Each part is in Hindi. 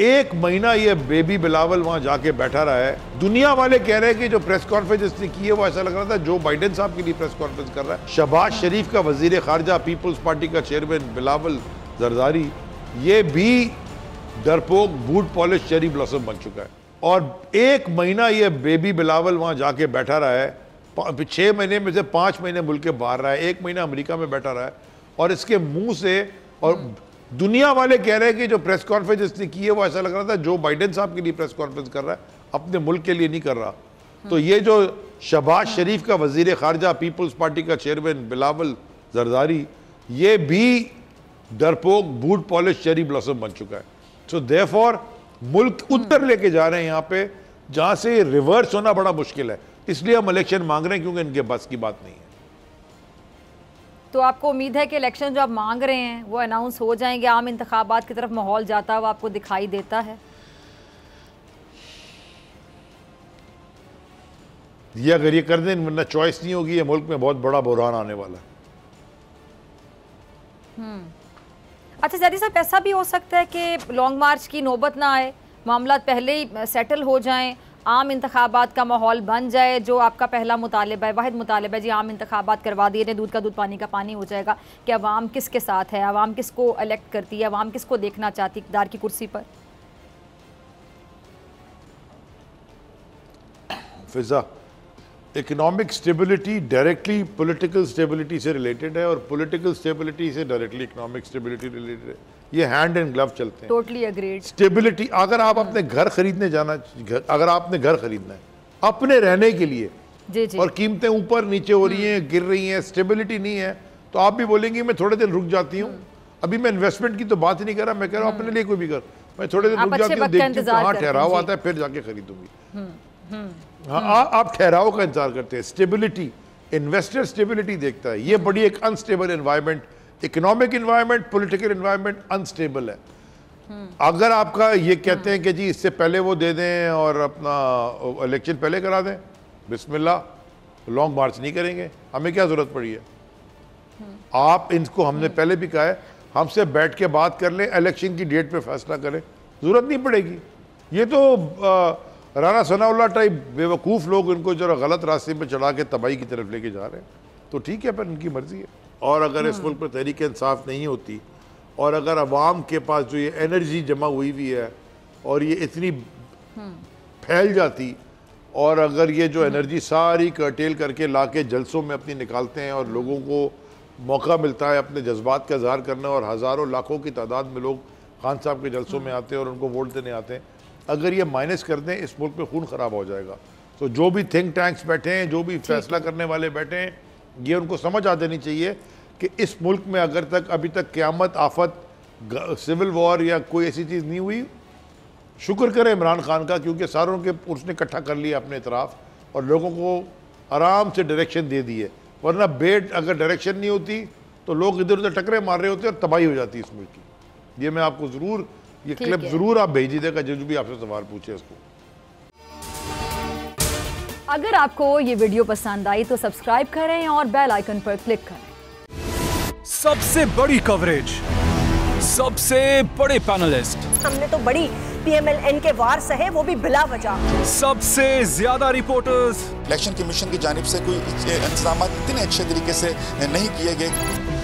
एक महीना ये बेबी बिलावल वहां जाके बैठा रहा है। दुनिया वाले कह रहे हैं कि जो प्रेस कॉन्फ्रेंस इसने की है वो ऐसा लग रहा था जो बाइडेन साहब के लिए प्रेस कॉन्फ्रेंस कर रहा है। शहबाज शरीफ का वजीर खारजा, पीपल्स पार्टी का चेयरमैन बिलावल जरदारी, ये भी डरपोक बूट पॉलिश चेरी ब्लॉसम बन चुका है। और एक महीना ये बेबी बिलावल वहां जाके बैठा रहा है। 6 महीने में से 5 महीने मुल्क के बाहर रहा है, 1 महीना अमेरिका में बैठा रहा है। और इसके मुंह से, और दुनिया वाले कह रहे हैं कि जो प्रेस कॉन्फ्रेंस इसने की है वो ऐसा लग रहा था जो बाइडेन साहब के लिए प्रेस कॉन्फ्रेंस कर रहा है, अपने मुल्क के लिए नहीं कर रहा। तो ये जो शहबाज शरीफ का वजीर खारजा, पीपल्स पार्टी का चेयरमैन बिलावल जरदारी, ये भी डरपोक बूट पॉलिश चेरी ब्लॉसम बन चुका है। सो देयरफॉर मुल्क उत्तर लेके जा रहे हैं यहाँ पे, जहां से रिवर्स होना बड़ा मुश्किल है। इसलिए हम इलेक्शन मांग रहे हैं, क्योंकि इनके बस की बात नहीं है। तो आपको उम्मीद है कि इलेक्शन जो आप मांग रहे हैं वो अनाउंस हो जाएंगे, आम इंतखाबात की तरफ माहौल जाता हुआ आपको दिखाई देता है? ये अगर ये कर दें, वरना चॉइस नहीं होगी, ये मुल्क में बहुत बड़ा बुरहान आने वाला है। अच्छा ज़ैदी साहब, ऐसा भी हो सकता है कि लॉन्ग मार्च की नौबत ना आए, मामला पहले ही सेटल हो जाएं, आम इंतखाबात का माहौल बन जाए, जो आपका पहला मुतालिबा है, वाहिद मुतालिबा है जी, आम इंतखाबात करवा दिए जाए, दूध का दूध पानी का पानी हो जाएगा कि अवाम किसके साथ है, अवाम किसको इलेक्ट करती है, अवाम किसको देखना चाहती है इक़्तिदार की कुर्सी पर? फिजा, economic stability directly political stability से रिलेटेड है, और पॉलिटिकल स्टेबिलिटी से डायरेक्टली इकोनॉमिक स्टेबिलिटी रिलेटेड है। ये हैंड एंड ग्लव चलते हैं। Totally agreed. स्टेबिलिटी, अगर आप अपने घर खरीदने जाना, अगर आपने घर खरीदना है अपने रहने के लिए, जी जी, और कीमतें ऊपर नीचे हो रही हैं, गिर रही हैं, स्टेबिलिटी नहीं है, तो आप भी बोलेंगे मैं थोड़े दिन रुक जाती हूँ। अभी मैं इन्वेस्टमेंट की तो बात ही नहीं कर रहा, मैं कह रहा हूँ अपने लिए कोई भी घर, मैं थोड़े दिन रुक जाती हूँ, देखती हूँ कहाँ ठहराव आता है, फिर जाके खरीदूंगी। हाँ, आप ठहराव का इंतजार करते हैं। स्टेबिलिटी, इन्वेस्टर स्टेबिलिटी देखता है। ये बड़ी एक unstable environment, economic environment, political environment unstable है। अगर आपका ये कहते हैं कि जी इससे पहले वो दे दें और अपना इलेक्शन पहले करा दें, बिस्मिल्लाह, लॉन्ग मार्च नहीं करेंगे, हमें क्या जरूरत पड़ी है। आप इनको, हमने पहले भी कहा है, हमसे बैठ के बात कर लें, इलेक्शन की डेट पे फैसला करें, जरूरत नहीं पड़ेगी। ये तो राना सनाउल्लाह टाइप बेवकूफ़ लोग इनको जरा गलत रास्ते पे चढ़ा के तबाही की तरफ लेके जा रहे हैं, तो ठीक है, पर इनकी मर्जी है। और अगर इस मुल्क पर तहरीक इंसाफ नहीं होती, और अगर अवाम के पास जो ये एनर्जी जमा हुई हुई है और ये इतनी फैल जाती, और अगर ये जो एनर्जी सारी कर्टेल करके ला के जलसों में अपनी निकालते हैं, और लोगों को मौका मिलता है अपने जज्बात का इजहार करना, और हज़ारों लाखों की तादाद में लोग खान साहब के जलसों में आते हैं और उनको वोट देने आते हैं, अगर ये माइनस कर दें, इस मुल्क में खून ख़राब हो जाएगा। तो जो भी थिंक टैंक्स बैठे हैं, जो भी फैसला करने वाले बैठे हैं, ये उनको समझ आ देनी चाहिए कि इस मुल्क में अगर तक अभी तक क़यामत, आफत, सिविल वॉर या कोई ऐसी चीज़ नहीं हुई, शुक्र करें इमरान खान का, क्योंकि सारों के उसने इकट्ठा कर लिया अपने तरफ और लोगों को आराम से डायरेक्शन दे दी है। वरना बेट अगर डायरेक्शन नहीं होती तो लोग इधर उधर टकरे मार रहे होते और तबाही हो जाती इस मुल्क की। ये मैं आपको ज़रूर, ये क्लिप ज़रूर आप भेज दीजिएगा जो भी आपसे सवाल पूछे इसको। अगर आपको ये वीडियो पसंद आई तो सब्सक्राइब करें और बेल आइकन पर क्लिक करें। सबसे बड़ी कवरेज, सबसे बड़े पैनलिस्ट, हमने तो बड़ी PMLN के वार सहे, वो भी बिला वजह, सबसे ज्यादा रिपोर्टर्स। इलेक्शन कमीशन की जानिब से कोई इंतजाम इतने अच्छे तरीके से नहीं किए गए।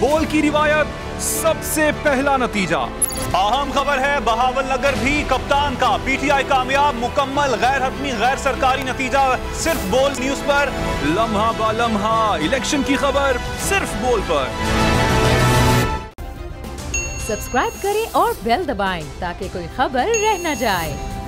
बोल की रिवायत, सबसे पहला नतीजा। अहम खबर है बहावल नगर भी कप्तान का, PTI कामयाब, मुकम्मल गैर हतमी गैर सरकारी नतीजा सिर्फ बोल न्यूज पर। लम्हा बा लम्हा इलेक्शन की खबर सिर्फ बोल पर। सब्सक्राइब करें और बेल दबाएं ताकि कोई खबर रह न जाए।